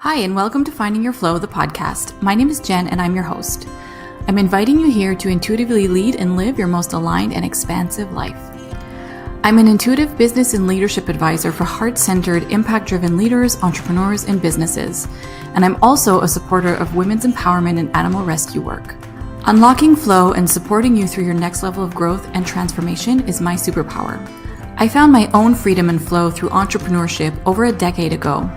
Hi, and welcome to Finding Your Flow, the podcast. My name is Jen, and I'm your host. I'm inviting you here to intuitively lead and live your most aligned and expansive life. I'm an intuitive business and leadership advisor for heart-centered, impact-driven leaders, entrepreneurs, and businesses. And I'm also a supporter of women's empowerment and animal rescue work. Unlocking flow and supporting you through your next level of growth and transformation is my superpower. I found my own freedom and flow through entrepreneurship over a decade ago.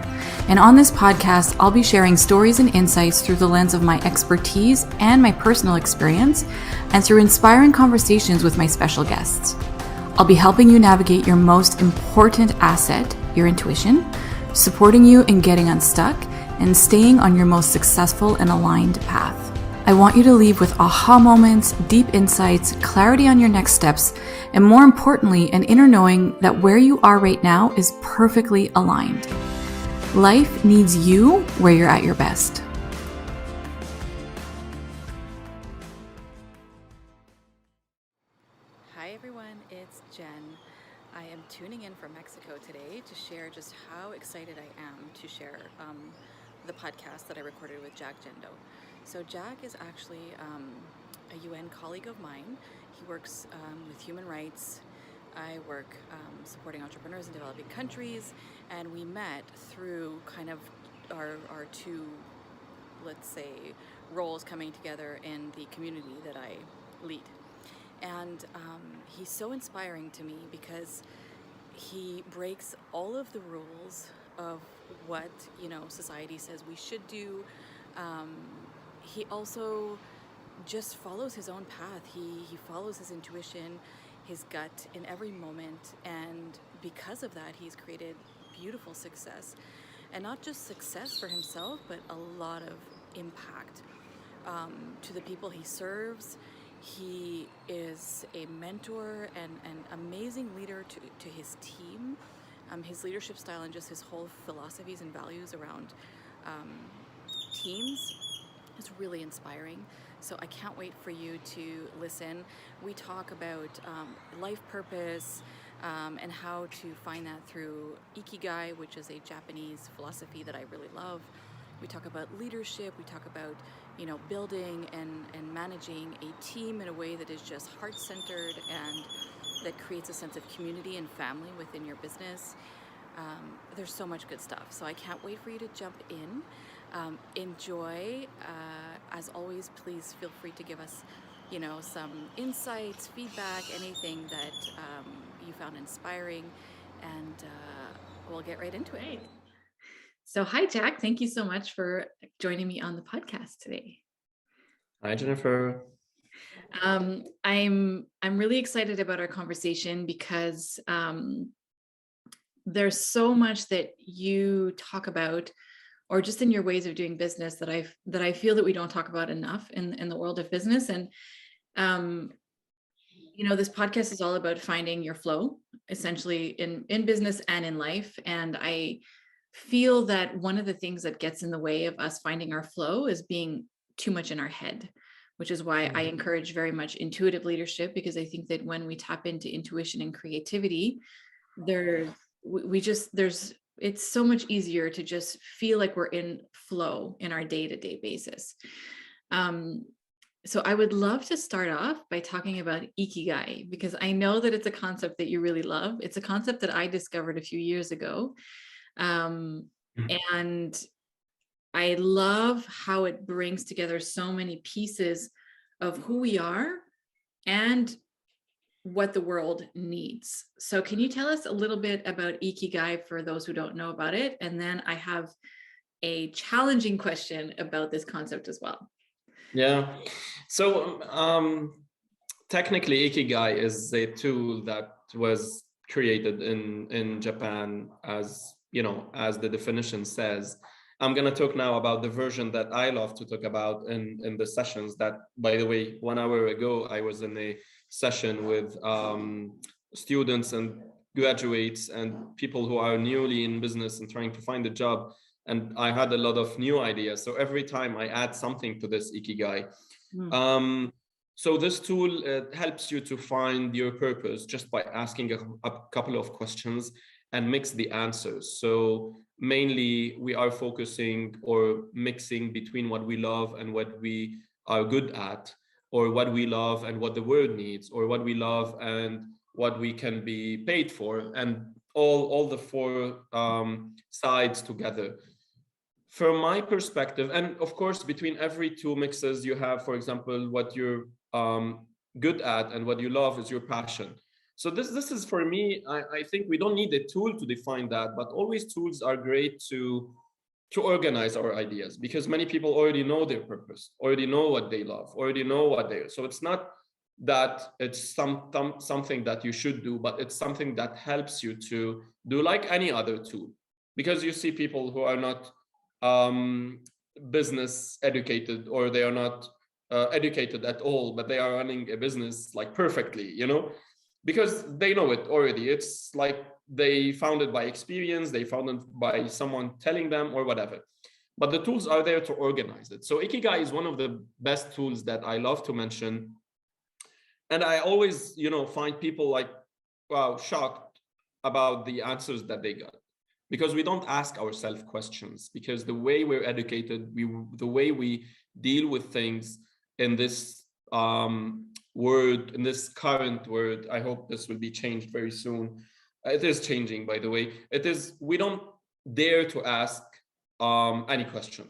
And on this podcast, I'll be sharing stories and insights through the lens of my expertise and my personal experience, and through inspiring conversations with my special guests. I'll be helping you navigate your most important asset, your intuition, supporting you in getting unstuck, and staying on your most successful and aligned path. I want you to leave with aha moments, deep insights, clarity on your next steps, and more importantly, an inner knowing that where you are right now is perfectly aligned. Life needs you where you're at your best. Hi everyone, it's Jen. I am tuning in from Mexico today to share just how excited I am to share the podcast that I recorded with Jack Gendo. So Jack is actually a UN colleague of mine. He works with human rights. I work supporting entrepreneurs in developing countries, and we met through kind of our two, let's say, roles coming together in the community that I lead. And he's so inspiring to me because he breaks all of the rules of what, society says we should do. He also just follows his own path. He follows his intuition, his gut in every moment, and because of that, he's created beautiful success, and not just success for himself, but a lot of impact to the people he serves. He is a mentor and an amazing leader to his team. His leadership style and just his whole philosophies and values around teams is really inspiring. So I can't wait for you to listen. We talk about life purpose and how to find that through Ikigai, which is a Japanese philosophy that I really love. We talk about leadership. We talk about, building and managing a team in a way that is just heart-centered and that creates a sense of community and family within your business. There's so much good stuff. So I can't wait for you to jump in. Enjoy. As always, please feel free to give us, some insights, feedback, anything that you found inspiring, and we'll get right into it. Right. So hi, Jack. Thank you so much for joining me on the podcast today. Hi, Jennifer. I'm really excited about our conversation because there's so much that you talk about, or just in your ways of doing business, that I feel that we don't talk about enough in the world of business. And this podcast is all about finding your flow, essentially in business and in life. And I feel that one of the things that gets in the way of us finding our flow is being too much in our head, which is why I encourage very much intuitive leadership, because I think that when we tap into intuition and creativity, it's so much easier to just feel like we're in flow in our day-to-day basis. So I would love to start off by talking about Ikigai, because I know that it's a concept that you really love. It's a concept that I discovered a few years ago. And I love how it brings together so many pieces of who we are and what the world needs. So can you tell us a little bit about Ikigai for those who don't know about it? And then I have a challenging question about this concept as well. Yeah. So technically, Ikigai is a tool that was created in Japan, as the definition says. I'm going to talk now about the version that I love to talk about in the sessions. That, by the way, 1 hour ago, I was in a session with students and graduates and people who are newly in business and trying to find a job. And I had a lot of new ideas. So every time I add something to this Ikigai. So this tool helps you to find your purpose just by asking a couple of questions. and mix the answers. So mainly we are focusing or mixing between what we love and what we are good at, or what we love and what the world needs, or what we love and what we can be paid for, and all the four sides together. From my perspective, and of course between every two mixes you have, for example, what you're good at and what you love is your passion. So this is for me, I think we don't need a tool to define that, but always tools are great to organize our ideas, because many people already know their purpose, already know what they love, already know what they, so it's not that it's something that you should do, but it's something that helps you to do, like any other tool. Because you see people who are not um, business educated, or they are not educated at all, but they are running a business like perfectly, because they know it already. It's like they found it by experience, they found it by someone telling them or whatever. But the tools are there to organize it. So Ikigai is one of the best tools that I love to mention. And I always, find people like, wow, shocked about the answers that they got, because we don't ask ourselves questions, because the way we're educated, the way we deal with things in this word, in this current word, I hope this will be changed very soon. It is changing, by the way. It is, we don't dare to ask any question.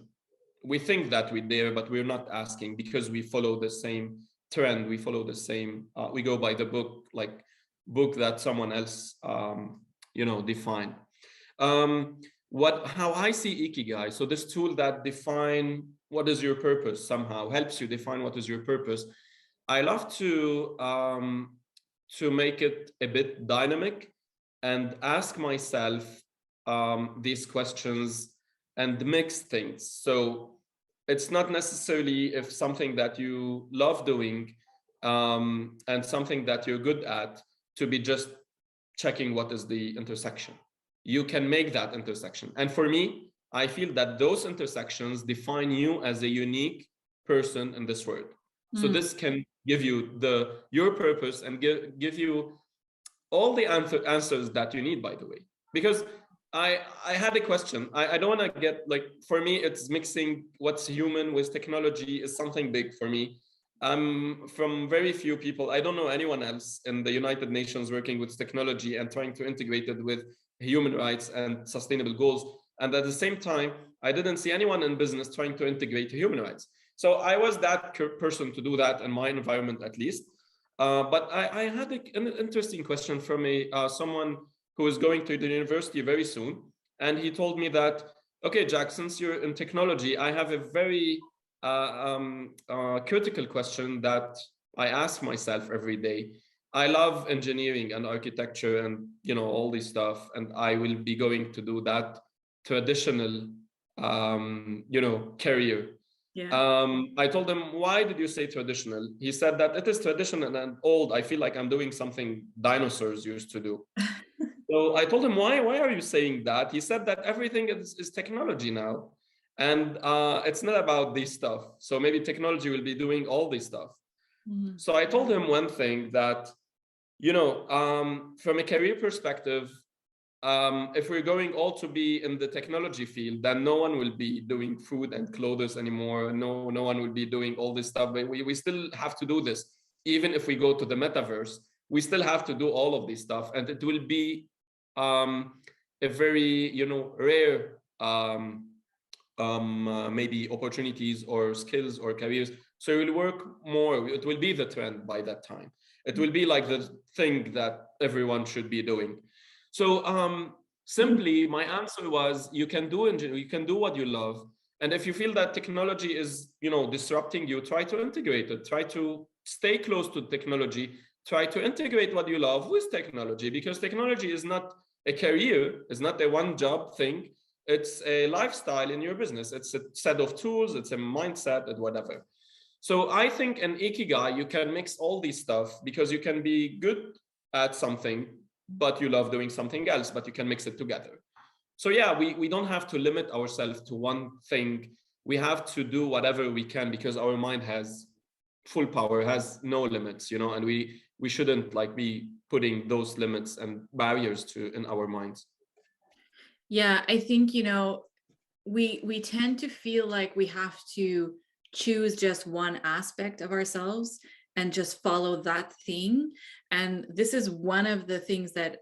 We think that we dare, but we're not asking, because we follow the same trend. We follow the same, we go by the book that someone else, defined. How I see Ikigai, so this tool that define what is your purpose, somehow helps you define what is your purpose. I love to make it a bit dynamic and ask myself these questions and mix things. So it's not necessarily if something that you love doing and something that you're good at, to be just checking what is the intersection. You can make that intersection. And for me, I feel that those intersections define you as a unique person in this world. So this can give you your purpose and give you all the answers that you need, by the way. Because I had a question. I don't want to get like, for me, it's mixing what's human with technology is something big for me. From very few people, I don't know anyone else in the United Nations working with technology and trying to integrate it with human rights and sustainable goals. And at the same time, I didn't see anyone in business trying to integrate human rights. So I was that person to do that in my environment, at least. But I had an interesting question from someone who is going to the university very soon. And he told me that, okay, Jack, since you're in technology, I have a very critical question that I ask myself every day. I love engineering and architecture and all this stuff, and I will be going to do that traditional career. I told him, why did you say traditional? He said that it is traditional and old. I feel like I'm doing something dinosaurs used to do. So I told him, why are you saying that? He said that everything is technology now. And it's not about this stuff. So maybe technology will be doing all this stuff. Mm-hmm. So I told him one thing that, from a career perspective, if we're going all to be in the technology field, then no one will be doing food and clothes anymore. No one will be doing all this stuff. But we still have to do this. Even if we go to the metaverse, we still have to do all of this stuff. And it will be a very, rare maybe opportunities or skills or careers. So it will work more. It will be the trend by that time. It will be like the thing that everyone should be doing. So simply my answer was, you can do engineering, you can do what you love. And if you feel that technology is, disrupting you, try to integrate it, try to stay close to technology, try to integrate what you love with technology, because technology is not a career, it's not a one job thing. It's a lifestyle in your business. It's a set of tools, it's a mindset and whatever. So I think in Ikigai, you can mix all these stuff, because you can be good at something, but you love doing something else, but you can mix it together. So yeah, we don't have to limit ourselves to one thing. We have to do whatever we can, because our mind has full power, has no limits, and we shouldn't like be putting those limits and barriers to in our minds. Yeah, I think, we tend to feel like we have to choose just one aspect of ourselves and just follow that thing. And this is one of the things that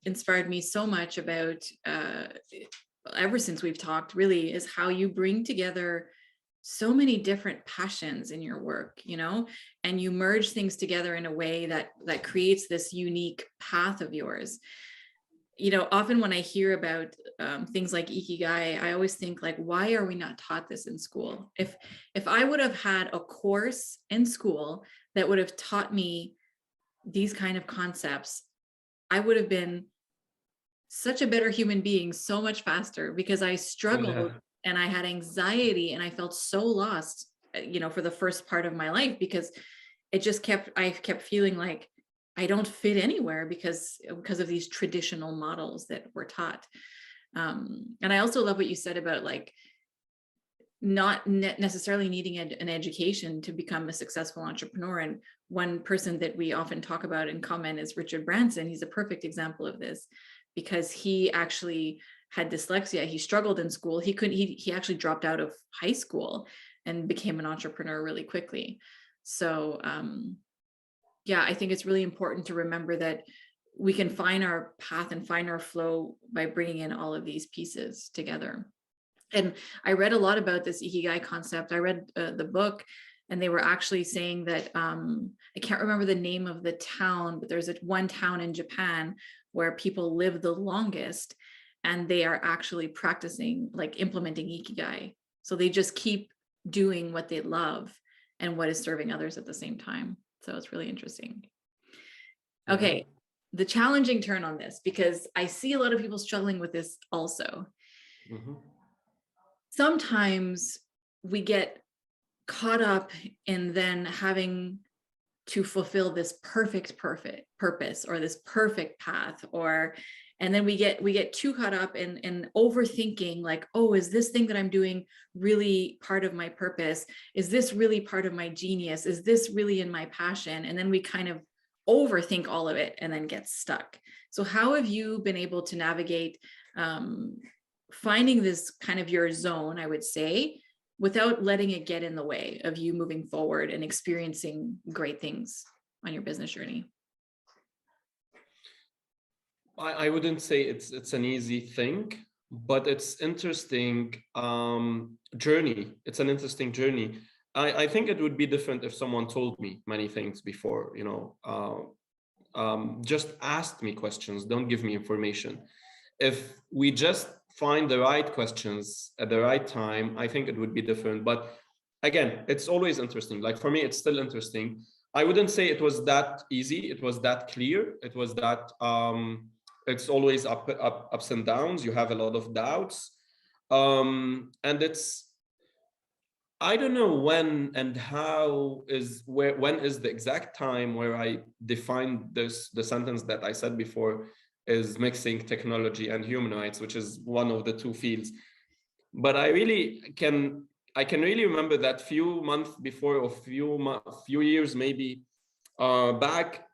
inspired me so much about ever since we've talked, really, is how you bring together so many different passions in your work, and you merge things together in a way that creates this unique path of yours. Often when I hear about things like Ikigai, I always think, like, why are we not taught this in school? If I would have had a course in school that would have taught me these kind of concepts, I would have been such a better human being so much faster, because I struggled Yeah. and I had anxiety and I felt so lost, for the first part of my life, because I kept feeling like I don't fit anywhere because of these traditional models that we're taught. And I also love what you said about, like, not necessarily needing an education to become a successful entrepreneur. And one person that we often talk about in comment is Richard Branson. He's a perfect example of this, because he actually had dyslexia. He struggled in school. He actually dropped out of high school and became an entrepreneur really quickly. So yeah, I think it's really important to remember that we can find our path and find our flow by bringing in all of these pieces together. And I read a lot about this Ikigai concept. I read the book, and they were actually saying that I can't remember the name of the town, but there's one town in Japan where people live the longest, and they are actually practicing, like, implementing Ikigai. So they just keep doing what they love and what is serving others at the same time. So it's really interesting. Yeah. Okay, the challenging turn on this, because I see a lot of people struggling with this also. Hmm. Sometimes we get caught up in then having to fulfill this perfect purpose, or this perfect path, and then we get too caught up in overthinking, like, oh, is this thing that I'm doing really part of my purpose? Is this really part of my genius? Is this really in my passion? And then we kind of overthink all of it and then get stuck. So how have you been able to navigate finding this kind of your zone, I would say, without letting it get in the way of you moving forward and experiencing great things on your business journey? I wouldn't say it's an easy thing, but it's interesting journey. It's an interesting journey. I think it would be different if someone told me many things before, just asked me questions, don't give me information. If we just find the right questions at the right time, I think it would be different. But again, it's always interesting. Like for me, it's still interesting. I wouldn't say it was that easy. It was that clear. It was that it's always ups and downs. You have a lot of doubts. And it's, I don't know when and how is where when is the exact time where I defined the sentence that I said before is mixing technology and human rights, which is one of the two fields. But I can really remember that few months before, or few years maybe back.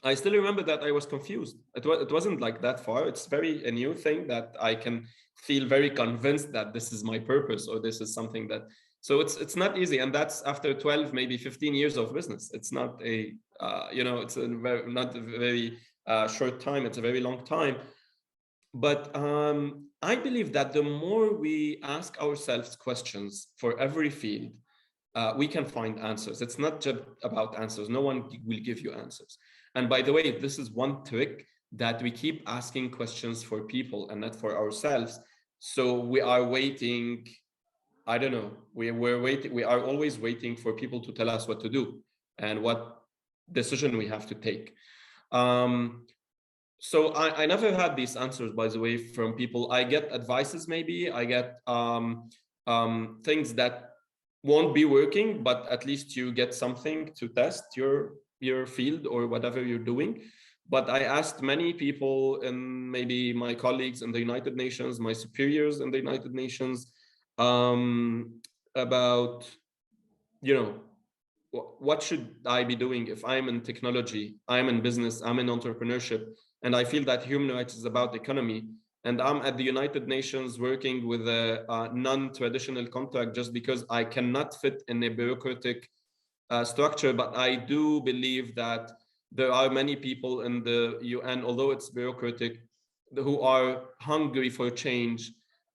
I still remember that I was confused. It wasn't like that far. It's very a new thing that I can feel very convinced that this is my purpose, or this is something that. So it's not easy, and that's after 12, maybe 15 years of business. It's not a it's a very not a very short time. It's a very long time. But I believe that the more we ask ourselves questions for every field, we can find answers. It's not just about answers. No one will give you answers. And by the way, this is one trick, that we keep asking questions for people and not for ourselves. So we are waiting. I don't know. We're waiting. We are always waiting for people to tell us what to do and what decision we have to take. Um, so I never had these answers, by the way, from people. I get advices, maybe I get things that won't be working, but at least you get something to test your field or whatever you're doing. But I asked many people, and maybe my colleagues in the United Nations, my superiors in the United Nations, about, you know what should I be doing if I'm in technology, I'm in business, I'm in entrepreneurship, and I feel that human rights is about economy, and I'm at the United Nations working with a non-traditional contract just because I cannot fit in a bureaucratic structure. But I do believe that there are many people in the UN, although it's bureaucratic, who are hungry for change.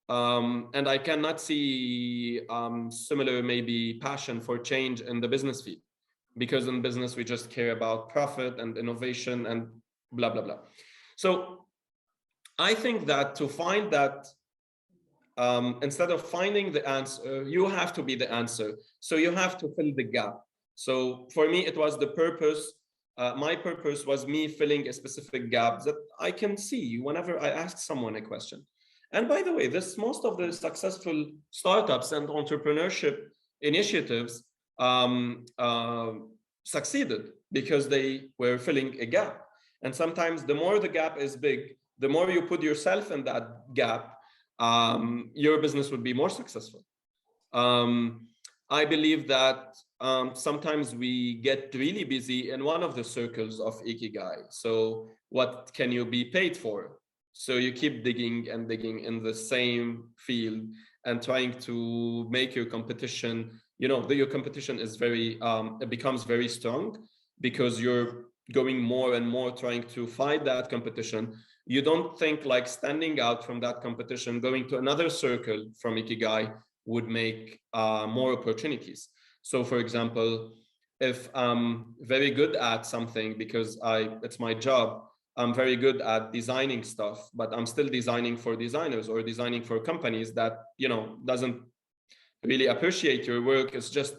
And I cannot see similar, maybe, passion for change in the business field, because in business we just care about profit and innovation and blah blah blah. So I think that to find that, instead of finding the answer, you have to be the answer. So you have to fill the gap. So for me, it was the purpose. My purpose was me filling a specific gap that I can see whenever I ask someone a question. And by the way, this most of the successful startups and entrepreneurship initiatives succeeded because they were filling a gap. And sometimes the more the gap is big, the more you put yourself in that gap, your business would be more successful. Um, I believe that sometimes we get really busy in one of the circles of Ikigai. So, what can you be paid for? So, you keep digging and digging in the same field and trying to make your competition, your competition is it becomes very strong because you're going more and more trying to fight that competition. You don't think like standing out from that competition, going to another circle from Ikigai would make more opportunities. So, for example, if I'm very good at something because it's my job, I'm very good at designing stuff, but I'm still designing for designers or designing for companies that doesn't really appreciate your work. It's just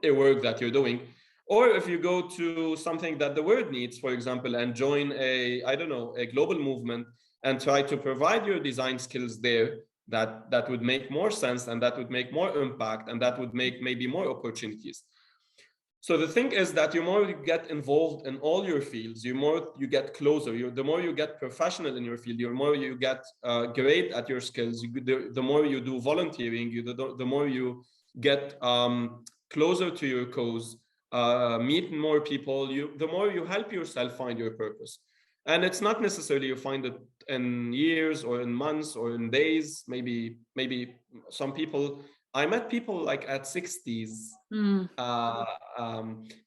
a work that you're doing. Or if you go to something that the world needs, for example, and join a global movement and try to provide your design skills there, that would make more sense, and that would make more impact, and that would make maybe more opportunities. So the thing is that the more you get involved in all your fields, the more you get closer. The more you get professional in your field, the more you get great at your skills. The more you do volunteering, the more you get closer to your cause, meet more people. The more you help yourself find your purpose. And it's not necessarily you find it in years or in months or in days. Maybe some people. I met people like at 60s, Mm. uh,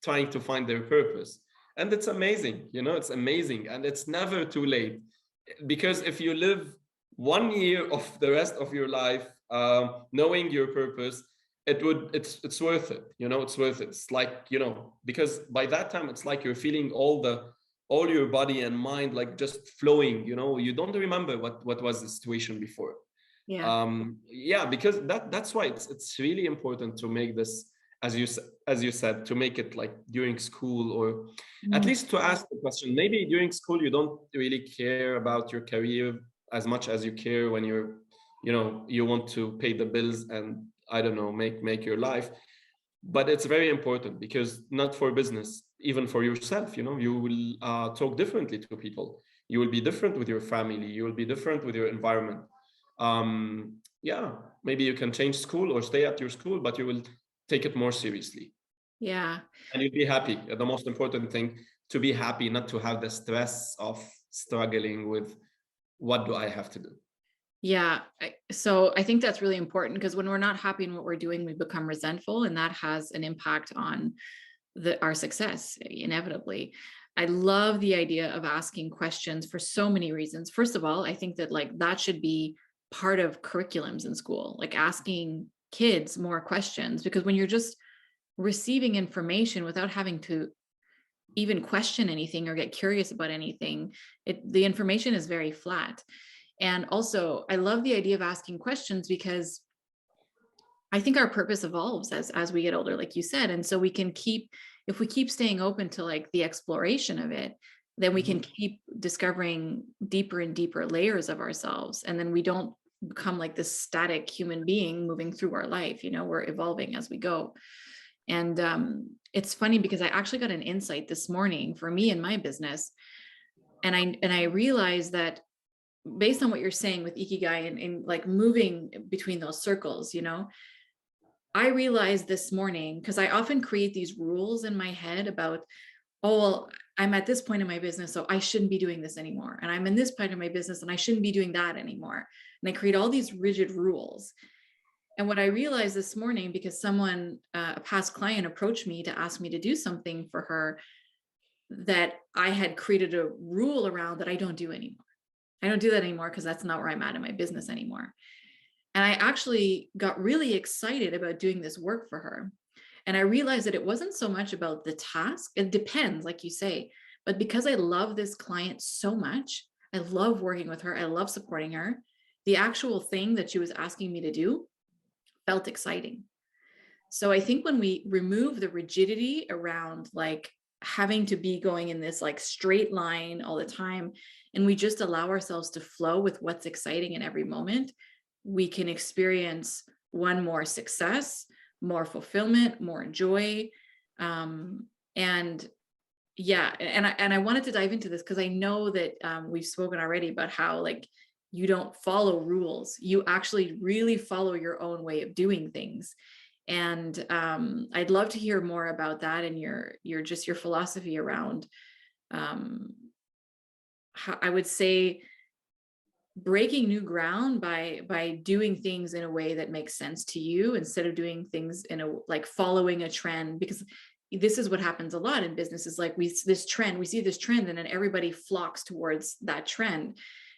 trying to find their purpose. And it's amazing, it's amazing. And it's never too late. Because if you live 1 year of the rest of your life knowing your purpose, it's worth it. It's worth it. It's like, because by that time, it's like you're feeling all your body and mind like just flowing. You don't remember what was the situation before. Yeah. Yeah, because that's why it's really important to make this, as you said, to make it like during school, or at Mm. least to ask the question. Maybe during school you don't really care about your career as much as you care when you want to pay the bills and, I don't know, make your life. But it's very important, because not for business, even for yourself, you will talk differently to people. You will be different with your family, you will be different with your environment. Yeah, maybe you can change school or stay at your school, but you will take it more seriously, Yeah. and you'll be happy. The most important thing, to be happy, not to have the stress of struggling with what do I have to do. Yeah. So I think that's really important, because when we're not happy in what we're doing, we become resentful, and that has an impact on our success inevitably. I love the idea of asking questions for so many reasons. First of all, I think that like that should be part of curriculums in school, like asking kids more questions, because when you're just receiving information without having to even question anything or get curious about anything, the information is very flat. And also, I love the idea of asking questions, because I think our purpose evolves as we get older, like you said. And so if we keep staying open to like the exploration of it, then we can keep discovering deeper and deeper layers of ourselves. And then we don't become like this static human being moving through our life. We're evolving as we go. And it's funny, because I actually got an insight this morning for me in my business. And I realized that, based on what you're saying with Ikigai and like moving between those circles, I realized this morning, because I often create these rules in my head about, oh, well, I'm at this point in my business, so I shouldn't be doing this anymore. And I'm in this point of my business and I shouldn't be doing that anymore. And I create all these rigid rules. And what I realized this morning, because someone, a past client, approached me to ask me to do something for her that I had created a rule around that I don't do anymore. I don't do that anymore because that's not where I'm at in my business anymore. And I actually got really excited about doing this work for her. And I realized that it wasn't so much about the task. It depends, like you say, but because I love this client so much, I love working with her, I love supporting her. The actual thing that she was asking me to do felt exciting. So I think when we remove the rigidity around like having to be going in this like straight line all the time, and we just allow ourselves to flow with what's exciting in every moment, we can experience one, more success, more fulfillment, more joy. And yeah, and I wanted to dive into this because I know that we've spoken already about how like you don't follow rules. You actually really follow your own way of doing things. And I'd love to hear more about that and your just your philosophy around how I would say breaking new ground by doing things in a way that makes sense to you instead of doing things in a like following a trend, because this is what happens a lot in business is like we see this trend and then everybody flocks towards that trend.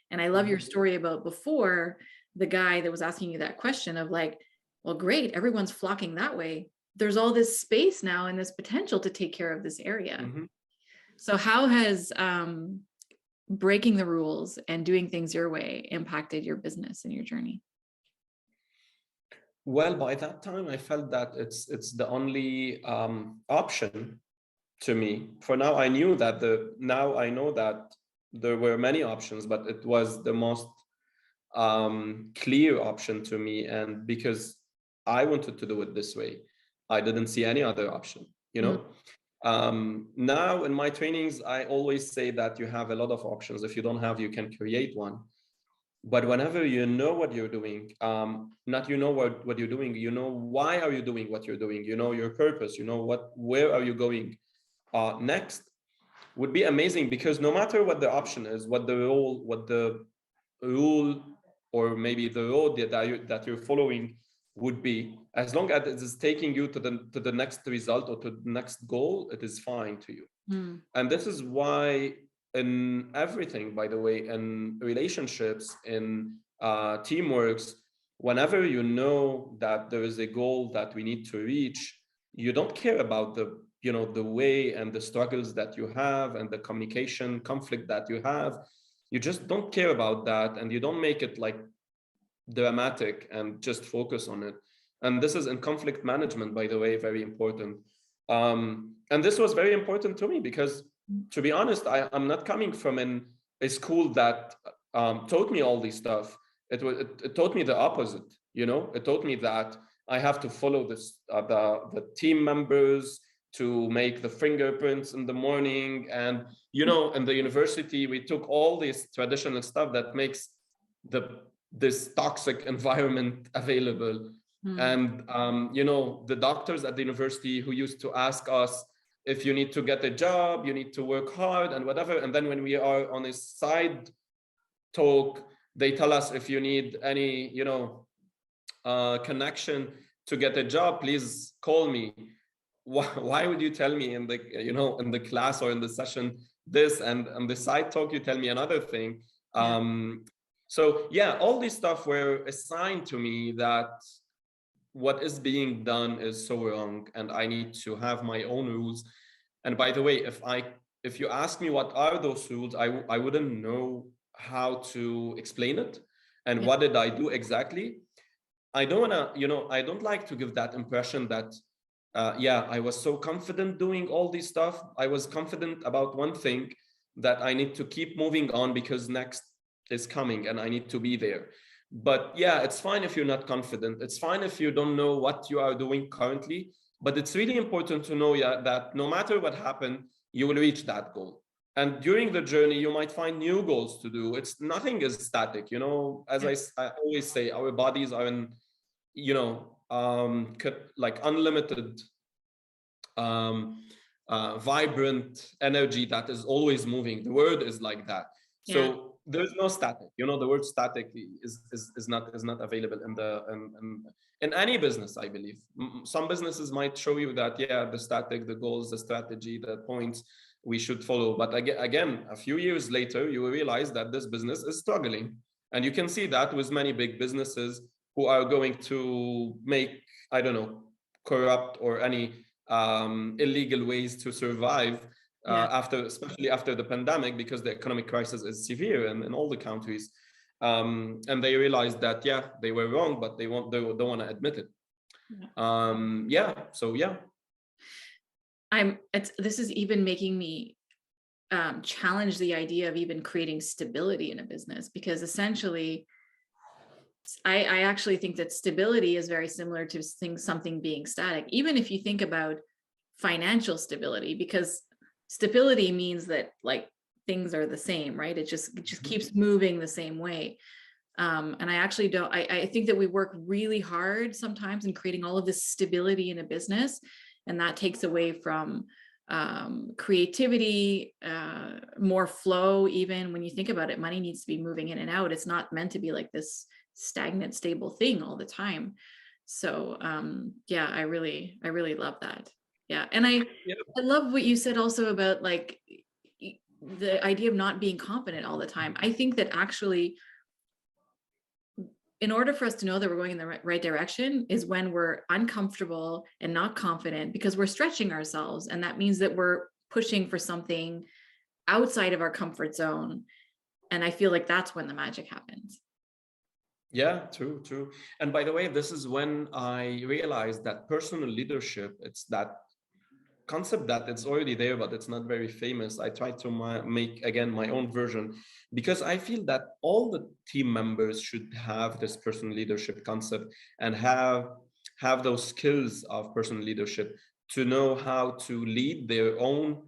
And I love your Mhm. story about before, the guy that was asking you that question of like, well, great, everyone's flocking that way, there's all this space now and this potential to take care of this area. Mhm. So how has breaking the rules and doing things your way impacted your business and your journey? Well, by that time, I felt that it's the only option to me. For now, I knew that the now I know that there were many options, but it was the most clear option to me. And because I wanted to do it this way, I didn't see any other option. You Mm, know, now in my trainings, I always say that you have a lot of options. If you don't have, you can create one. But whenever you know what you're doing, not you know what you're doing, you know why are you doing what you're doing, you know your purpose, you know where are you going next, would be amazing. Because no matter what the option is, what the rule, or maybe the road that you're following would be, as long as it is taking you to the next result or to the next goal, it is fine to you. mm, And this is why in everything, by the way, in relationships, in teamworks, whenever you know that there is a goal that we need to reach, you don't care about the, you know, the way and the struggles that you have and the communication conflict that you have. You just don't care about that, and you don't make it like dramatic, and just focus on it. And this is in conflict management, by the way, very important. And this was very important to me because, to be honest, I'm not coming from a school that taught me all this stuff. It taught me the opposite. You know, it taught me that I have to follow this the team members to make the fingerprints in the morning. And you know, in the university, we took all this traditional stuff that makes the this toxic environment available. mm. And you know, the doctors at the university who used to ask us, if you need to get a job, you need to work hard and whatever. And then when we are on a side talk, they tell us, if you need any, you know, connection to get a job, please call me. Why would you tell me in the, you know, in the class or in the session this, and on the side talk you tell me another thing? Yeah. So yeah, all this stuff were assigned to me that what is being done is so wrong, and I need to have my own rules. And by the way, if you ask me what are those rules, I wouldn't know how to explain it and Yeah. what did I do exactly. I don't want to, you know, I don't like to give that impression that, yeah, I was so confident doing all this stuff. I was confident about one thing, that I need to keep moving on because next is coming and I need to be there. But yeah, it's fine if you're not confident. It's fine if you don't know what you are doing currently. But it's really important to know, yeah, that no matter what happened, you will reach that goal. And during the journey, you might find new goals to do. It's nothing is static, you know. As Yeah. I always say, our bodies are in, you know, like unlimited um, vibrant energy that is always moving. The word is like that. Yeah. So there's no static. You know, the word static is not available in in any business, I believe. Some businesses might show you that, yeah, the static, the goals, the strategy, the points we should follow. But again, a few years later, you will realize that this business is struggling. And you can see that with many big businesses who are going to make, I don't know, corrupt or any illegal ways to survive Yeah. after, especially after the pandemic, because the economic crisis is severe in all the countries. And they realized that, yeah, they were wrong, but they don't want to admit it. Yeah. So yeah. This is even making me challenge the idea of even creating stability in a business, because essentially I actually think that stability is very similar to something being static, even if you think about financial stability, because stability means that like things are the same, right? It just keeps moving the same way. And I actually don't, I think that we work really hard sometimes in creating all of this stability in a business, and that takes away from creativity, more flow. Even when you think about it, money needs to be moving in and out. It's not meant to be like this stagnant, stable thing all the time. So yeah, I really love that. Yeah. And I love what you said also about like the idea of not being confident all the time. I think that actually, in order for us to know that we're going in the right direction is when we're uncomfortable and not confident, because we're stretching ourselves. And that means that we're pushing for something outside of our comfort zone. And I feel like that's when the magic happens. Yeah, true. And by the way, this is when I realized that personal leadership, it's that concept that it's already there, but it's not very famous. I try to make again my own version, because I feel that all the team members should have this personal leadership concept and have those skills of personal leadership to know how to lead their own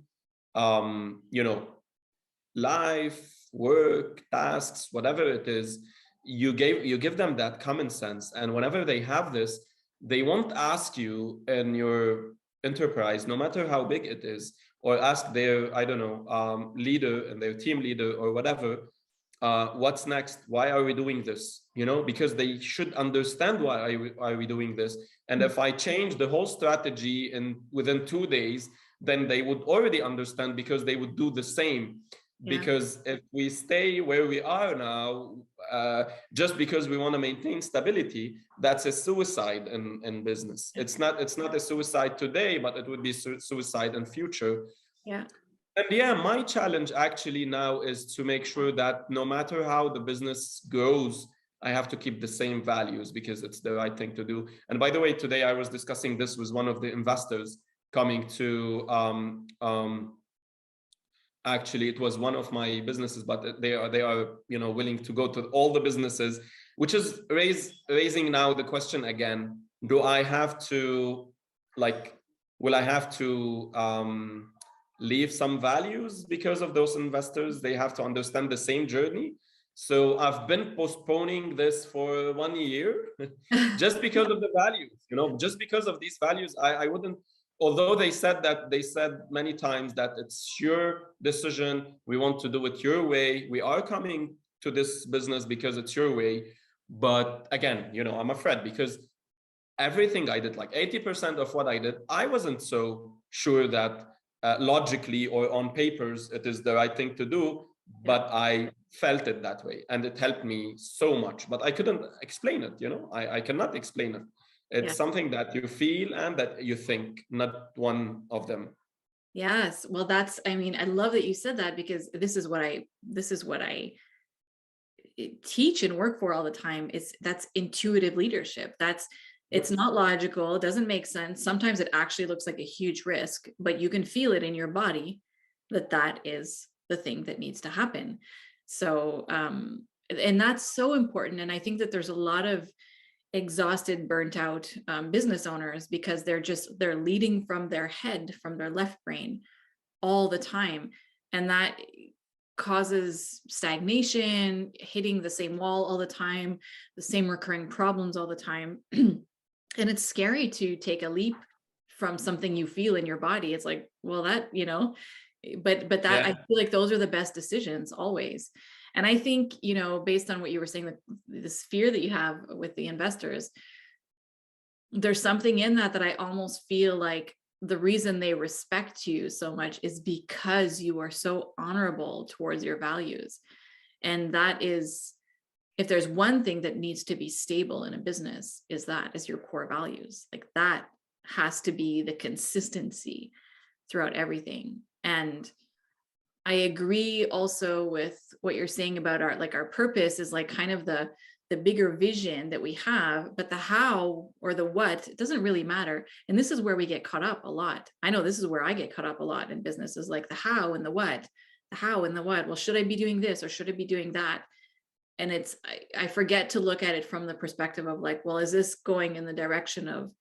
life, work, tasks, whatever it is. You give them that common sense, and whenever they have this, they won't ask you in your enterprise, no matter how big it is, or ask their, I don't know, leader and their team leader or whatever, what's next, why are we doing this, because they should understand why are we doing this. And if I change the whole strategy within 2 days, then they would already understand, because they would do the same. Yeah. Because if we stay where we are now, just because we want to maintain stability, that's a suicide in business. It's not a suicide today, but it would be suicide in future. Yeah. And yeah, my challenge actually now is to make sure that no matter how the business grows, I have to keep the same values, because it's the right thing to do. And by the way, today I was discussing this with one of the investors coming to actually, it was one of my businesses, but they are willing to go to all the businesses, which is raising now the question again: do I have to, like, will I have to leave some values because of those investors? They have to understand the same journey. So I've been postponing this for 1 year just because of the values, just because of these values. I wouldn't, although they said many times that it's your decision, we want to do it your way, we are coming to this business because it's your way. But again, I'm afraid, because everything I did, like 80% of what I did, I wasn't so sure that logically or on papers it is the right thing to do, but I felt it that way, and it helped me so much. But I couldn't explain it. I cannot explain it. It's something that you feel and that you think, not one of them. Yes. Well, I love that you said that, because this is what I teach and work for all the time. That's intuitive leadership. It's not logical. It doesn't make sense. Sometimes it actually looks like a huge risk, but you can feel it in your body that is the thing that needs to happen. So, and that's so important. And I think that there's a lot of exhausted, burnt out business owners, because they're leading from their head, from their left brain all the time. And that causes stagnation, hitting the same wall all the time, the same recurring problems all the time. And it's scary to take a leap from something you feel in your body. It's like, well, that, but that, I Yeah. feel like those are the best decisions always. And I think, based on what you were saying, this fear that you have with the investors, there's something in that I almost feel like the reason they respect you so much is because you are so honorable towards your values. And that is, if there's one thing that needs to be stable in a business, is your core values. Like that has to be the consistency throughout everything. And I agree also with what you're saying about our purpose is like kind of the bigger vision that we have, but the how or the what, it doesn't really matter. And this is where we get caught up a lot. I know this is where I get caught up a lot in business, is like the how and the what, the how and the what. Well, should I be doing this or should I be doing that? And I forget to look at it from the perspective of like, well, is this going in the direction of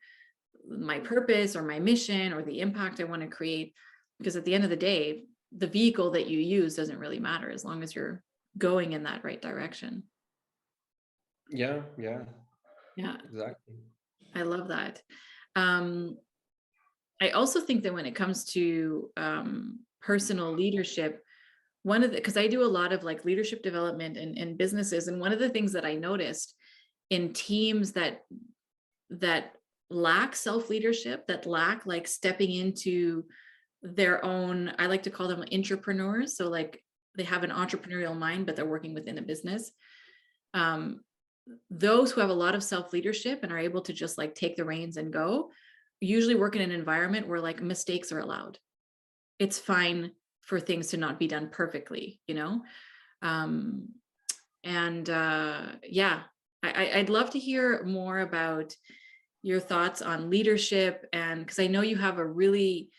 my purpose or my mission or the impact I want to create? Because at the end of the day, the vehicle that you use doesn't really matter as long as you're going in that right direction. Yeah. Yeah. Yeah, Exactly. I love that. Um, I also think that when it comes to personal leadership, one of the, because I do a lot of like leadership development in businesses, and one of the things that I noticed in teams that lack self leadership, that lack like stepping into their own, I like to call them entrepreneurs. So like they have an entrepreneurial mind, but they're working within a business. Um, those who have a lot of self leadership and are able to just like take the reins and go, usually work in an environment where like mistakes are allowed. It's fine for things to not be done perfectly, um, and yeah, I'd love to hear more about your thoughts on leadership, and because I know you have a really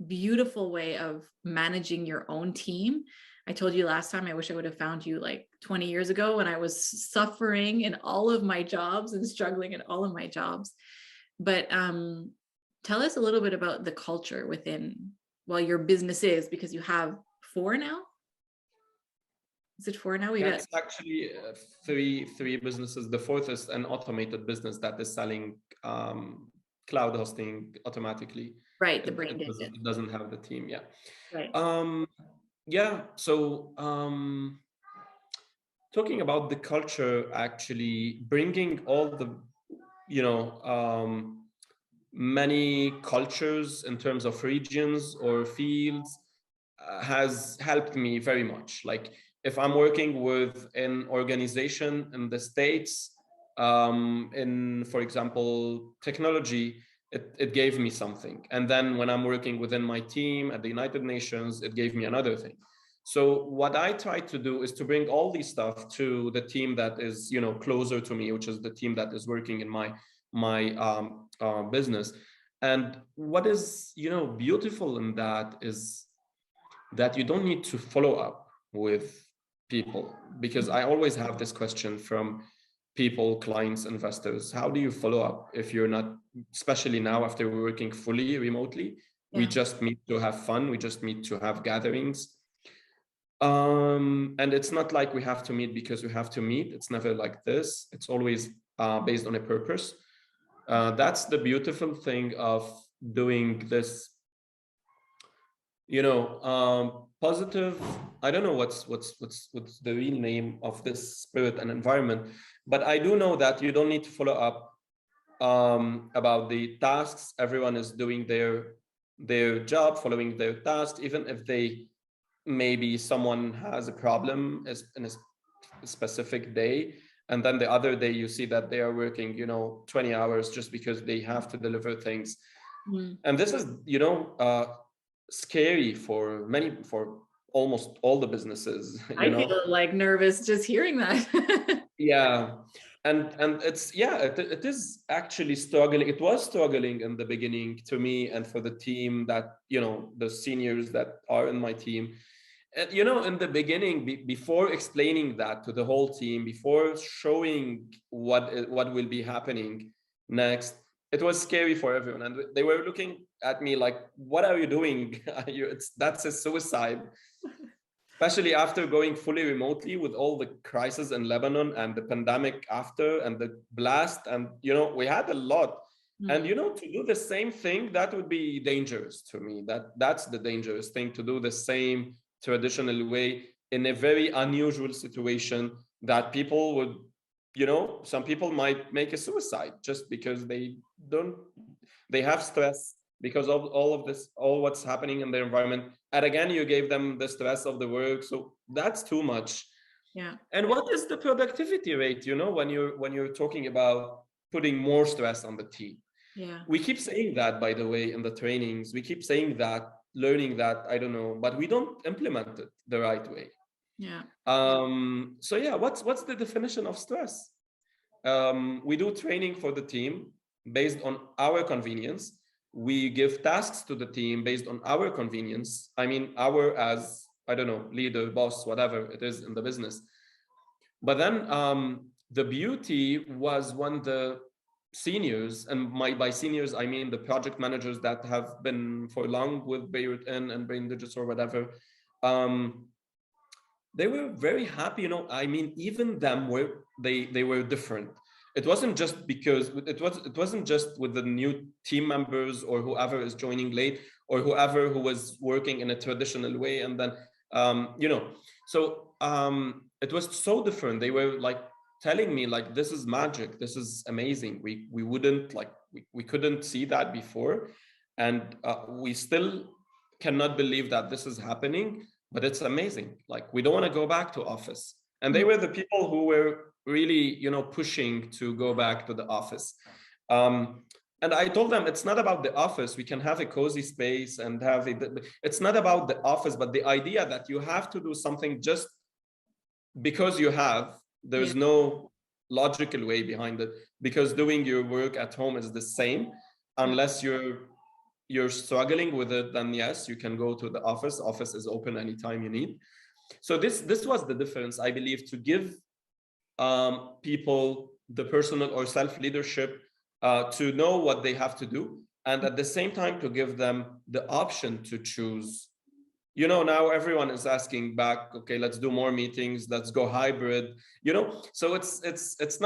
beautiful way of managing your own team. I told you last time I wish I would have found you like 20 years ago when I was suffering in all of my jobs and struggling in all of my jobs. But tell us a little bit about the culture within, well, your business is, because you have four now. Is it four now? We Yeah, got it's actually three businesses. The fourth is an automated business that is selling cloud hosting automatically. right, the It, brain it, did doesn't, it. it doesn't have the team. Yeah. Right. Um, yeah. So talking about the culture, actually bringing all the, you know, many cultures in terms of regions or fields has helped me very much. Like if I'm working with an organization in the States, in, for example, technology, it gave me something. And then when I'm working within my team at the United Nations, it gave me another thing. So what I try to do is to bring all these stuff to the team that is, closer to me, which is the team that is working in my business. And what is, beautiful in that is that you don't need to follow up with people, because I always have this question from people, clients, investors: how do you follow up if you're not, especially now after we're working fully remotely, we Yeah. just meet to have fun, we just meet to have gatherings, and it's not like we have to meet because we have to meet. It's never like this. It's always based on a purpose. That's the beautiful thing of doing this, positive. I don't know what's the real name of this spirit and environment, but I do know that you don't need to follow up about the tasks. Everyone is doing their job, following their tasks, even if they, maybe someone has a problem is in a specific day, and then the other day you see that they are working 20 hours just because they have to deliver things. Mm. And this is scary for almost all the businesses. I feel like nervous just hearing that. Yeah. And it's, yeah, it is actually struggling. It was struggling in the beginning to me and for the team that, the seniors that are in my team. And, in the beginning, before explaining that to the whole team, before showing what will be happening next, it was scary for everyone, and they were looking at me like, "What are you doing? That's a suicide." Especially after going fully remotely with all the crisis in Lebanon and the pandemic after and the blast, and we had a lot. And to do the same thing, that would be dangerous to me. That's the dangerous thing, to do the same traditional way in a very unusual situation that people would, some people might make a suicide just because they have stress because of all of this, all what's happening in their environment. And again, you gave them the stress of the work. So that's too much. Yeah. And what is the productivity rate, when you're talking about putting more stress on the team? Yeah. We keep saying that, by the way, in the trainings. We keep saying that, learning that, I don't know, but we don't implement it the right way. Yeah. So yeah, what's the definition of stress? We do training for the team based on our convenience. We give tasks to the team based on our convenience. I mean, our, as, I don't know, leader, boss, whatever it is in the business. But then the beauty was when the seniors, and by seniors I mean the project managers that have been for long with Beirut and Brain Digits or whatever, they were very happy. I mean, even them were, they were different. It wasn't just because it wasn't just with the new team members or whoever is joining late or whoever who was working in a traditional way, and then so it was so different. They were like telling me like, this is magic, this is amazing. We wouldn't like, we couldn't see that before, and we still cannot believe that this is happening, but it's amazing. Like, we don't want to go back to office. And they were the people who were really, pushing to go back to the office. And I told them, it's not about the office. We can have a cozy space and have it. It's not about the office, but the idea that you have to do something just because you have, there's no logical way behind it, because doing your work at home is the same. Unless you're struggling with it, then yes, you can go to the office. Office is open anytime you need. So this was the difference, I believe, to give people the personal or self-leadership to know what they have to do, and at the same time to give them the option to choose. Now everyone is asking back, okay, let's do more meetings, let's go hybrid. So it's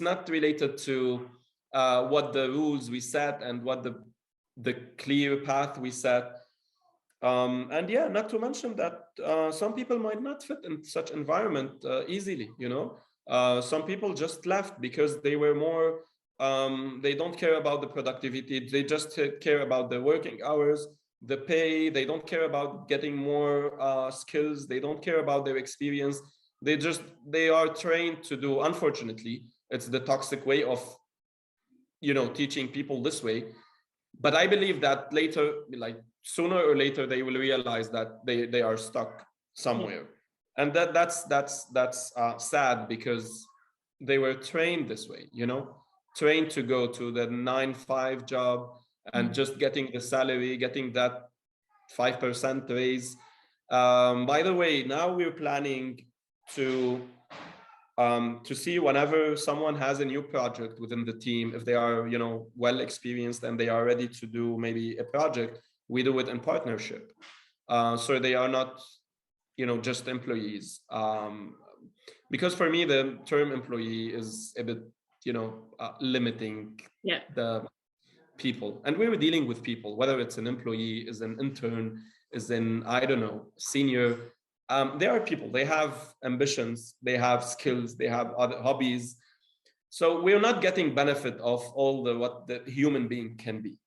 not related to what the rules we set and what the clear path we set. And yeah, not to mention that some people might not fit in such environment easily. Some people just left because they were more, they don't care about the productivity. They just care about the working hours, the pay. They don't care about getting more skills. They don't care about their experience. They are trained to do, unfortunately, it's the toxic way of, teaching people this way. But I believe that later, like sooner or later, they will realize that they are stuck somewhere. And that's sad, because they were trained this way, trained to go to the 9-5 job and just getting the salary, getting that 5% raise. By the way, now we're planning to see whenever someone has a new project within the team, if they are, well experienced and they are ready to do maybe a project, we do it in partnership. So they are not, just employees. Because for me, the term employee is a bit, limiting the people. And we were dealing with people, whether it's an employee, is an intern, is an, I don't know, senior. There are people, they have ambitions, they have skills, they have other hobbies. So we're not getting benefit of all what the human being can be.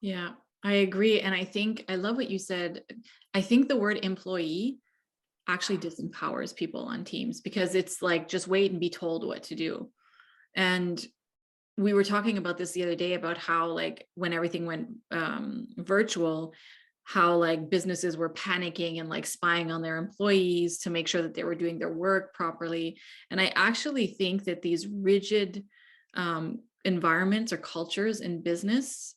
Yeah, I agree. And I love what you said. I think the word employee actually disempowers people on teams, because it's like, just wait and be told what to do. And we were talking about this the other day, about how, like, when everything went virtual, how like businesses were panicking and like spying on their employees to make sure that they were doing their work properly. And I actually think that these rigid environments or cultures in business,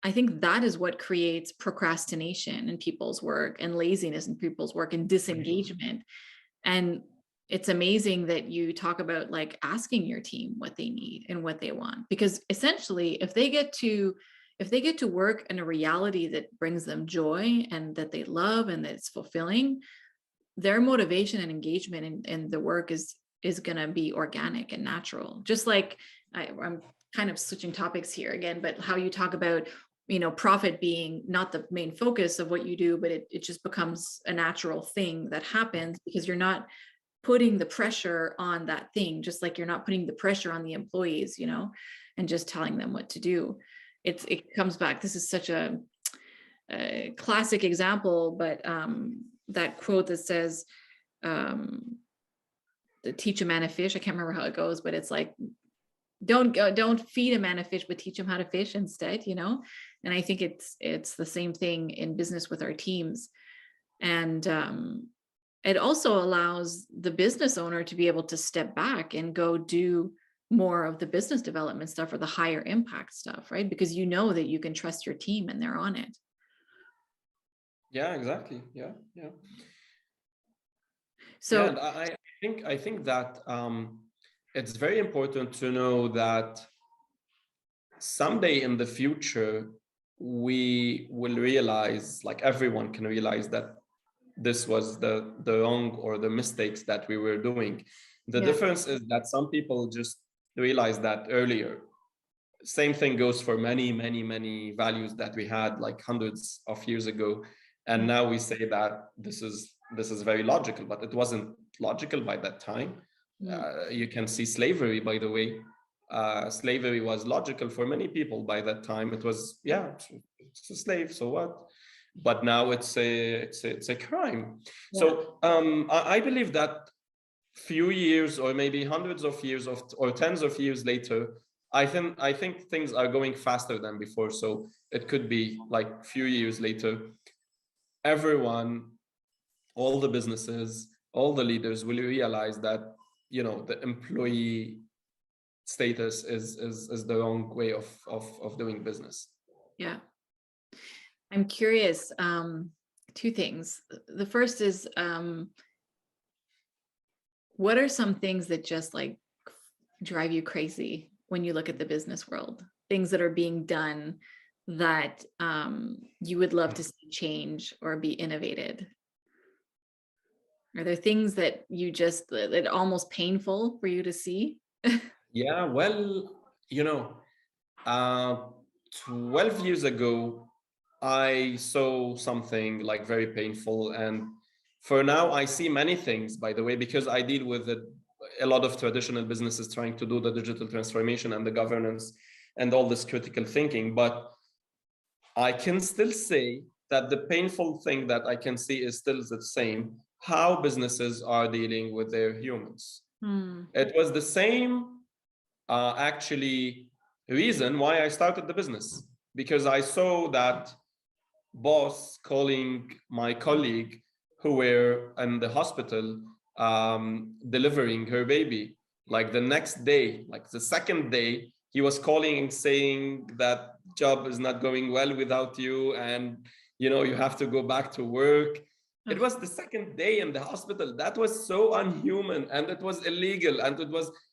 I think that is what creates procrastination in people's work, and laziness in people's work, and disengagement. And it's amazing that you talk about like asking your team what they need and what they want, because essentially if they get to work in a reality that brings them joy and that they love and that it's fulfilling, their motivation and engagement in the work is going to be organic and natural. Just like I'm kind of switching topics here again, but how you talk about, profit being not the main focus of what you do, but it just becomes a natural thing that happens because you're not putting the pressure on that thing, just like you're not putting the pressure on the employees, and just telling them what to do. It comes back. This is such a classic example, but that quote that says, teach a man a fish. I can't remember how it goes, but it's like, don't feed a man a fish, but teach him how to fish instead, And I think it's the same thing in business with our teams. And it also allows the business owner to be able to step back and go do more of the business development stuff or the higher impact stuff, right? Because you know that you can trust your team and they're on it. Yeah, exactly. Yeah. So And I think that it's very important to know that someday in the future we will realize, like everyone can realize, that this was the wrong or the mistakes that we were doing. The difference is that some people just realize that earlier. Same thing goes for many values that we had like hundreds of years ago, and now we say that this is very logical, but it wasn't logical by that time. You can see slavery, by the way. Slavery was logical for many people by that time. It was, it's a slave, so what? But now it's a crime. So I believe that few years or maybe hundreds of years or tens of years later, I think things are going faster than before. So it could be like few years later, everyone, all the businesses, all the leaders will realize that the employee status is the wrong way of doing business. Yeah. I'm curious, two things. The first is, what are some things that just like drive you crazy when you look at the business world? Things that are being done that you would love to see change or be innovated? Are there things that you just, that almost painful for you to see? Yeah, well, 12 years ago, I saw something like very painful. And for now, I see many things, by the way, because I deal with a lot of traditional businesses trying to do the digital transformation and the governance and all this critical thinking. But I can still say that the painful thing that I can see is still the same, how businesses are dealing with their humans. It was the same actually reason why I started the business, because I saw that boss calling my colleague who were in the hospital delivering her baby. Like the next day, like the second day, he was calling and saying that job is not going well without you, and you have to go back to work. It was the second day in the hospital. That was so unhuman, and it was illegal,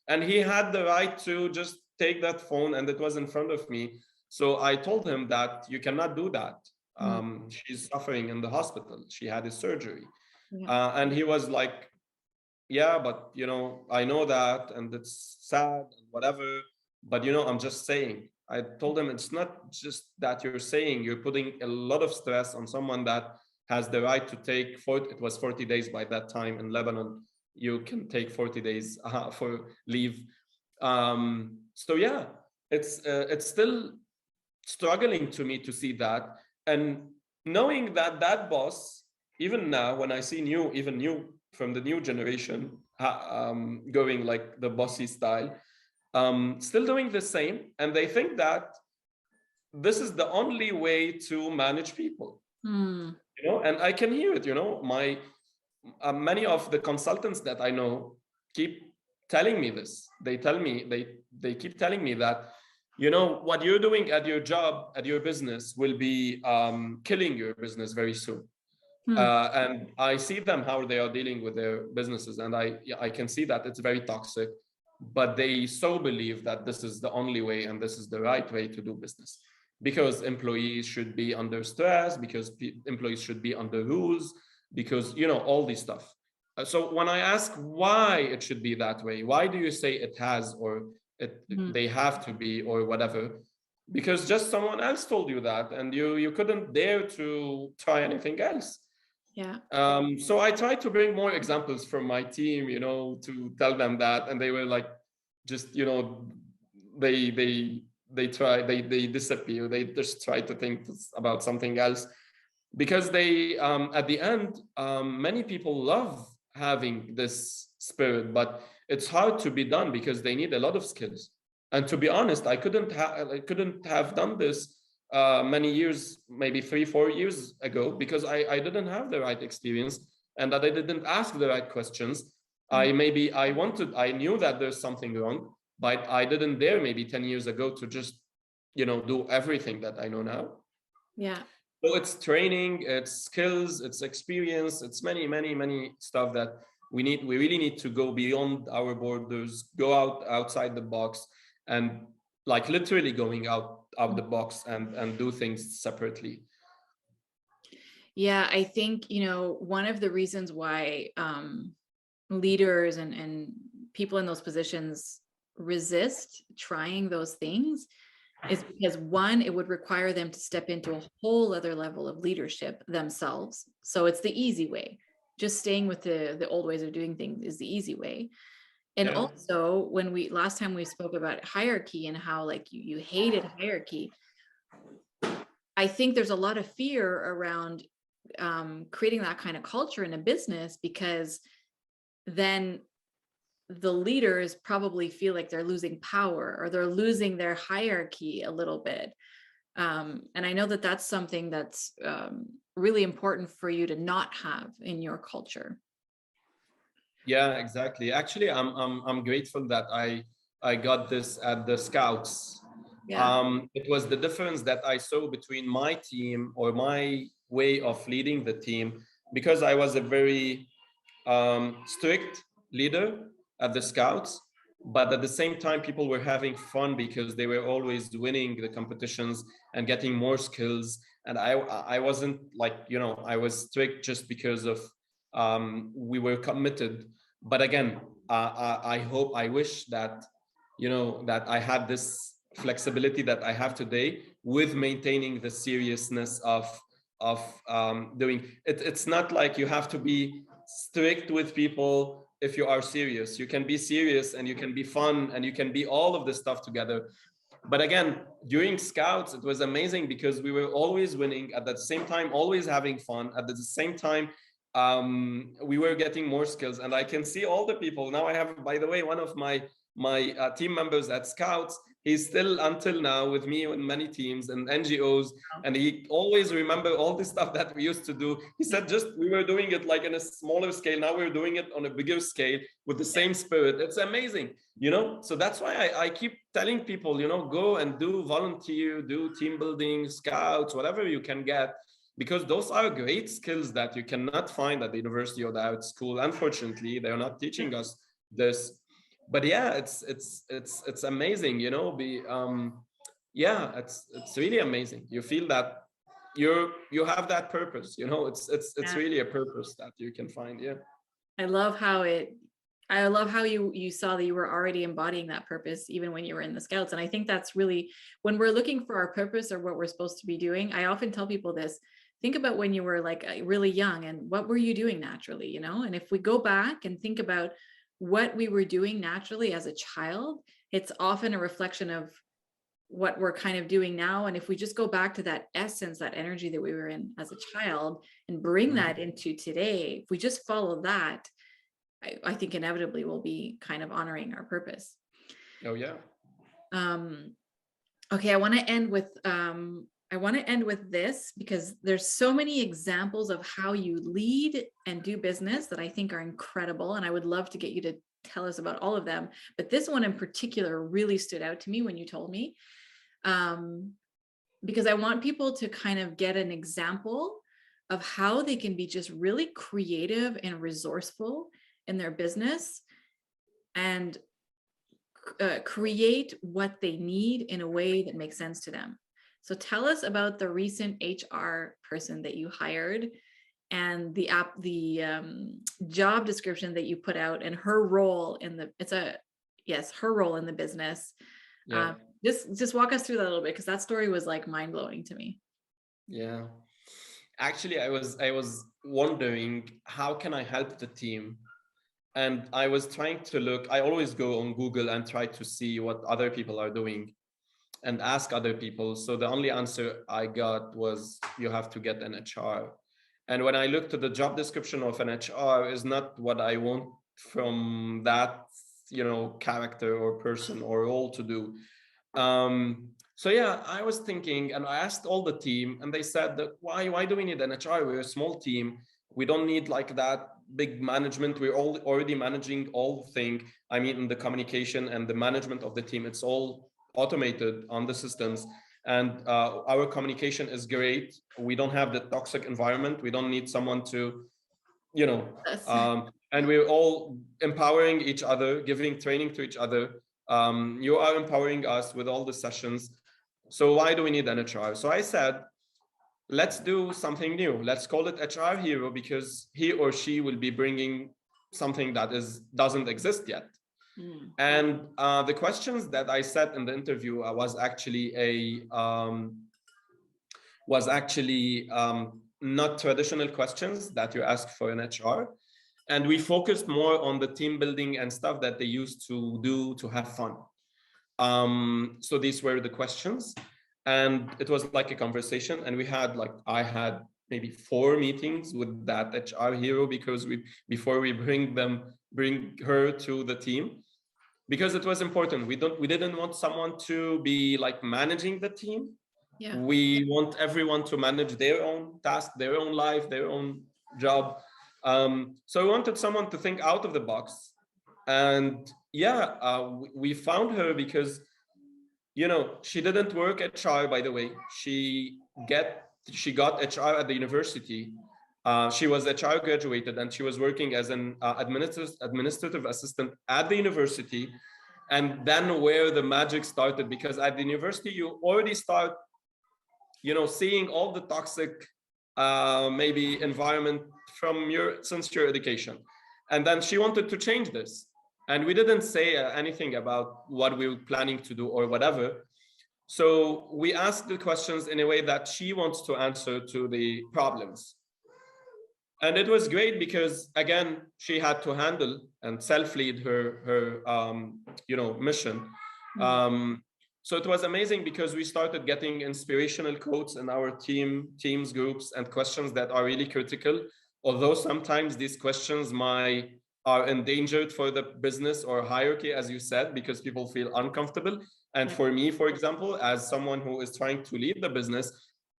and he had the right to just take that phone, and it was in front of me. So I told him that you cannot do that. She's suffering in the hospital. She had a surgery. And he was like, yeah, but I know that, and it's sad and whatever, but I'm just saying. I told him it's not just that you're saying, you're putting a lot of stress on someone that has the right to take it was 40 days by that time in Lebanon. You can take 40 days for leave. So yeah, it's still struggling to me to see that, and knowing that boss, even now when I see new from the new generation going like the bossy style, still doing the same, and they think that this is the only way to manage people. And I can hear it. My many of the consultants that I know keep telling me this. They tell me, they keep telling me that what you're doing at your job, at your business, will be killing your business very soon. And I see them how they are dealing with their businesses, and I can see that it's very toxic, but they so believe that this is the only way and this is the right way to do business, because employees should be under stress, because employees should be under rules, because all this stuff. So when I ask why it should be that way, why do you say it has or they have to be or whatever, because just someone else told you that, and you couldn't dare to try anything else. Yeah. So I tried to bring more examples from my team, to tell them that, and they were like, just they disappear. They just try to think about something else, because they at the end, many people love having this spirit, but it's hard to be done because they need a lot of skills. And to be honest, I couldn't have done this many years, maybe 3-4 years ago, because I didn't have the right experience, and that I didn't ask the right questions. I knew that there's something wrong, but I didn't dare maybe 10 years ago to just do everything that I know now. Yeah. So it's training, it's skills, it's experience, it's many, many, many stuff that we really need to go beyond our borders, go outside the box, and like literally going out the box and do things separately. Yeah, I think, one of the reasons why leaders and people in those positions resist trying those things is because, one, it would require them to step into a whole other level of leadership themselves. So it's the easy way. Just staying with the old ways of doing things is the easy way. And Yeah. also, when last time we spoke about hierarchy and how like you hated hierarchy, I think there's a lot of fear around creating that kind of culture in a business, because then the leaders probably feel like they're losing power or they're losing their hierarchy a little bit. And I know that that's something that's really important for you to not have in your culture. Yeah, exactly. Actually, I'm grateful that I got this at the Scouts. Yeah. It was the difference that I saw between my team, or my way of leading the team, because I was a very strict leader at the Scouts, but at the same time, people were having fun because they were always winning the competitions and getting more skills. And I wasn't like, I was strict just because of we were committed. But again, I wish that, that I had this flexibility that I have today, with maintaining the seriousness of doing it. It's not like you have to be strict with people. If you are serious, you can be serious, and you can be fun, and you can be all of this stuff together. But again, during Scouts, it was amazing because we were always winning, at the same time always having fun, at the same time we were getting more skills. And I can see all the people now. I have, by the way, one of my team members at Scouts. He's still until now with me in many teams and NGOs, and he always remember all the stuff that we used to do. He said, just we were doing it like in a smaller scale. Now we're doing it on a bigger scale with the same spirit. It's amazing, So that's why I keep telling people, go and do volunteer, do team building, Scouts, whatever you can get, because those are great skills that you cannot find at the university or at school. Unfortunately, they're not teaching us this. But yeah, it's amazing, it's really amazing. You feel that you have that purpose, it's really a purpose that you can find. Yeah. I love how you saw that you were already embodying that purpose even when you were in the Scouts. And I think that's really, when we're looking for our purpose or what we're supposed to be doing, I often tell people this: think about when you were like really young, and what were you doing naturally, And if we go back and think about what we were doing naturally as a child, it's often a reflection of what we're kind of doing now. And if we just go back to that essence, that energy that we were in as a child, and bring that into today, if we just follow that, I think inevitably we'll be kind of honoring our purpose. Oh yeah. Okay, I want to end with this, because there's so many examples of how you lead and do business that I think are incredible, and I would love to get you to tell us about all of them. But this one in particular really stood out to me when you told me, because I want people to kind of get an example of how they can be just really creative and resourceful in their business, and create what they need in a way that makes sense to them. So tell us about the recent HR person that you hired, and the job description that you put out, and her role in yes, her role in the business. Yeah. Just walk us through that a little bit, because that story was like mind blowing to me. Yeah. Actually, I was wondering how can I help the team, and I was trying to look. I always go on Google and try to see what other people are doing and ask other people. So the only answer I got was you have to get an HR. And when I looked at the job description of an HR, is not what I want from that, character or person or role to do. So yeah, I was thinking, and I asked all the team, and they said that why do we need an HR? We're a small team. We don't need like that big management. We're all already managing all thing. I mean, in the communication and the management of the team, it's all automated on the systems, and our communication is great. We don't have the toxic environment. We don't need someone to, you know, Yes. and we're all empowering each other, giving training to each other. You are empowering us with all the sessions. So why do we need an HR? So I said, let's do something new. Let's call it HR Hero, because he or she will be bringing something that doesn't exist yet. Mm. And the questions that I said in the interview was actually not traditional questions that you ask for an HR. And we focused more on the team building and stuff that they used to do to have fun. So these were the questions, and it was like a conversation. And I had maybe 4 meetings with that HR hero, because before we bring her to the team, because it was important. We didn't want someone to be like managing the team. Yeah. We want everyone to manage their own task, their own life, their own job. So we wanted someone to think out of the box. And yeah, we found her because, she didn't work HR, by the way. She got HR at the university. She was HR graduated, and she was working as an administrative assistant at the university. And then where the magic started, because at the university you already start, seeing all the toxic maybe environment from since your education. And then she wanted to change this, and we didn't say anything about what we were planning to do or whatever. So we asked the questions in a way that she wants to answer to the problems. And it was great because, again, she had to handle and self-lead her mission. um, so it was amazing because we started getting inspirational quotes in our teams groups, and questions that are really critical, although sometimes these questions are endangered for the business or hierarchy, as you said, because people feel uncomfortable. And for me, for example, as someone who is trying to lead the business,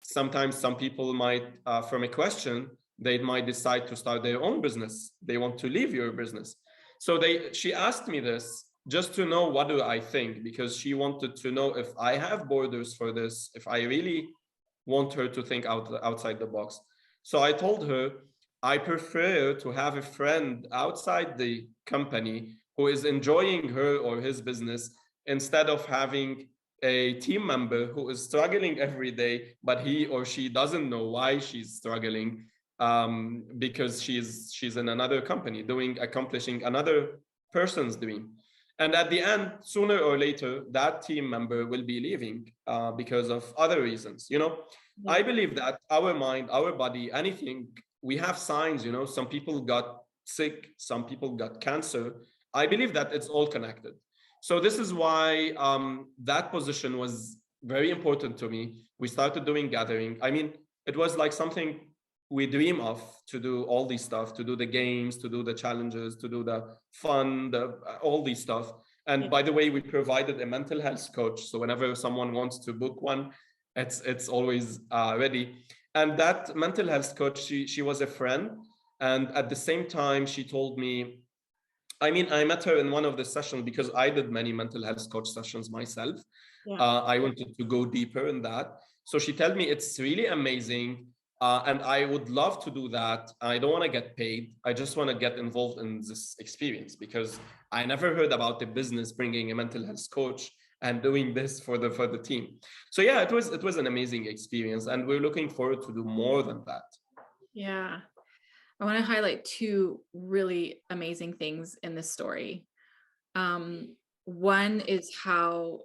sometimes some people might, from a question, they might decide to start their own business. They want to leave your business. So she asked me this just to know what do I think, because she wanted to know if I have borders for this, if I really want her to think outside the box. So I told her, I prefer to have a friend outside the company who is enjoying her or his business, instead of having a team member who is struggling every day, but he or she doesn't know why she's struggling, because she's in another company accomplishing another person's dream. And at the end, sooner or later, that team member will be leaving because of other reasons. Yeah. I believe that our mind, our body, anything, we have signs. Some people got sick, some people got cancer. I believe that it's all connected. So this is why that position was very important to me. We started doing gathering. I mean, it was like something we dream of, to do all these stuff, to do the games, to do the challenges, to do the fun, all these stuff. And by the way, we provided a mental health coach. So whenever someone wants to book one, it's always ready. And that mental health coach, she was a friend. And at the same time, she told me, I mean, I met her in one of the sessions because I did many mental health coach sessions myself. Yeah. I wanted to go deeper in that. So she told me it's really amazing. And I would love to do that. I don't want to get paid. I just want to get involved in this experience, because I never heard about the business bringing a mental health coach and doing this for the team. So yeah, it was an amazing experience, and we're looking forward to do more than that. Yeah. I want to highlight 2 really amazing things in this story. One is how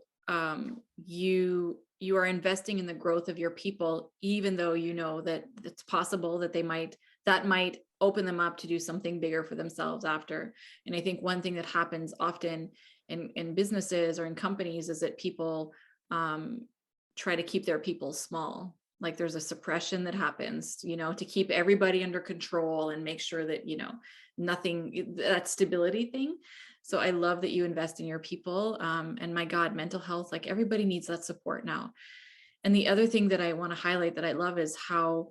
you are investing in the growth of your people, even though you know that it's possible that that might open them up to do something bigger for themselves after. And I think one thing that happens often in businesses or in companies is that people try to keep their people small. Like there's a suppression that happens, to keep everybody under control and make sure that, nothing, that stability thing. So I love that you invest in your people. And my God, mental health, like everybody needs that support now. And the other thing that I want to highlight that I love is how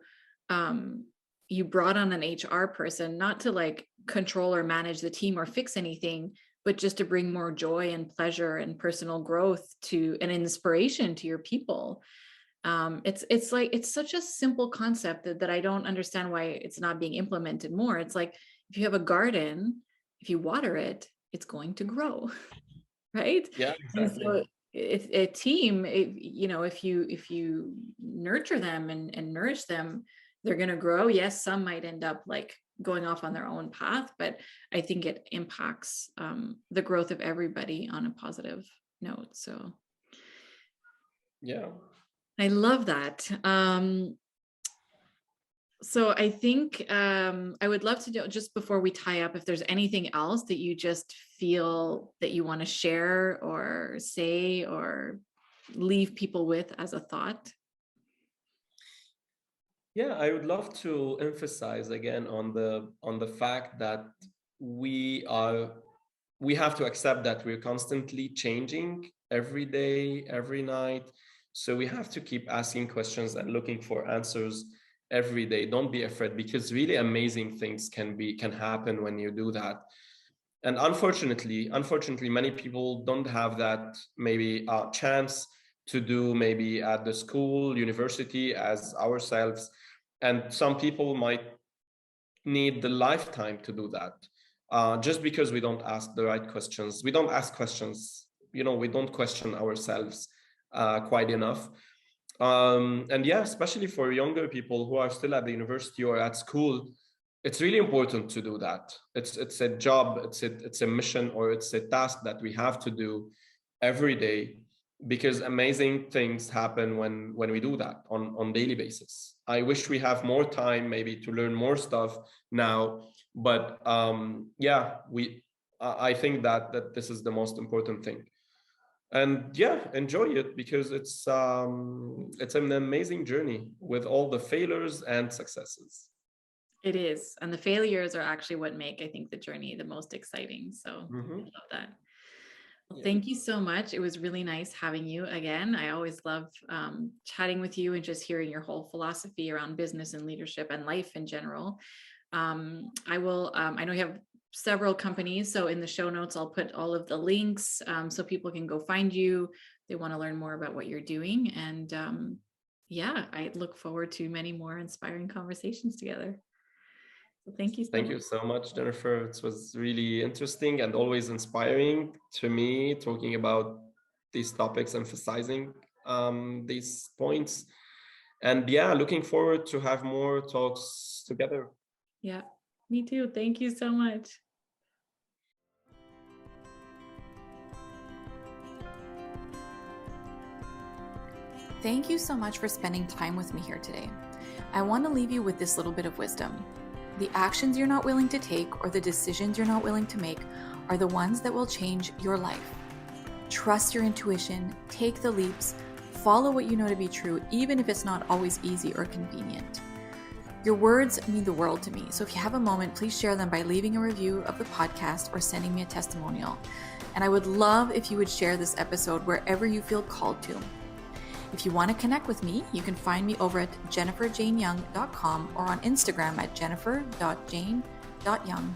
you brought on an HR person, not to like control or manage the team or fix anything, but just to bring more joy and pleasure and personal growth to an inspiration to your people. It's such a simple concept that I don't understand why it's not being implemented more. It's like, if you have a garden, if you water it, it's going to grow, right? Yeah, And exactly. so it's a team, if you nurture them and nourish them, they're going to grow. Yes, some might end up like going off on their own path, but I think it impacts the growth of everybody on a positive note. So Yeah. I love that. So I think I would love to know, just before we tie up, if there's anything else that you just feel that you want to share or say or leave people with as a thought. Yeah, I would love to emphasize again on the fact that we are we have to accept that we're constantly changing every day, every night. So we have to keep asking questions and looking for answers every day. Don't be afraid, because really amazing things can happen when you do that. And unfortunately, many people don't have that maybe chance to do maybe at the school, university as ourselves. And some people might need the lifetime to do that. Just because we don't ask the right questions. We don't ask questions, we don't question ourselves quite enough. And yeah, especially for younger people who are still at the university or at school, it's really important to do that. It's a job, it's a mission, or it's a task that we have to do every day, because amazing things happen when we do that on daily basis. I wish we have more time maybe to learn more stuff now, but yeah, I think that this is the most important thing. And yeah, enjoy it, because it's an amazing journey with all the failures and successes. It is. And the failures are actually what make, I think, the journey the most exciting. So I love that. Well, Yeah. thank you so much. It was really nice having you again. I always love chatting with you and just hearing your whole philosophy around business and leadership and life in general. I know you have several companies, so in the show notes, I'll put all of the links so people can go find you. They want to learn more about what you're doing. And yeah, I look forward to many more inspiring conversations together. So thank you so Thank much. you so much, Jennifer. It was really interesting and always inspiring to me, talking about these topics, emphasizing these points. And yeah, looking forward to have more talks together. Yeah, me too. Thank you so much. Thank you so much for spending time with me here today. I want to leave you with this little bit of wisdom. The actions you're not willing to take or the decisions you're not willing to make are the ones that will change your life. Trust your intuition, take the leaps, follow what you know to be true, even if it's not always easy or convenient. Your words mean the world to me, so if you have a moment, please share them by leaving a review of the podcast or sending me a testimonial. And I would love if you would share this episode wherever you feel called to. If you want to connect with me, you can find me over at jenniferjaneyoung.com or on Instagram at jennifer.jane.young.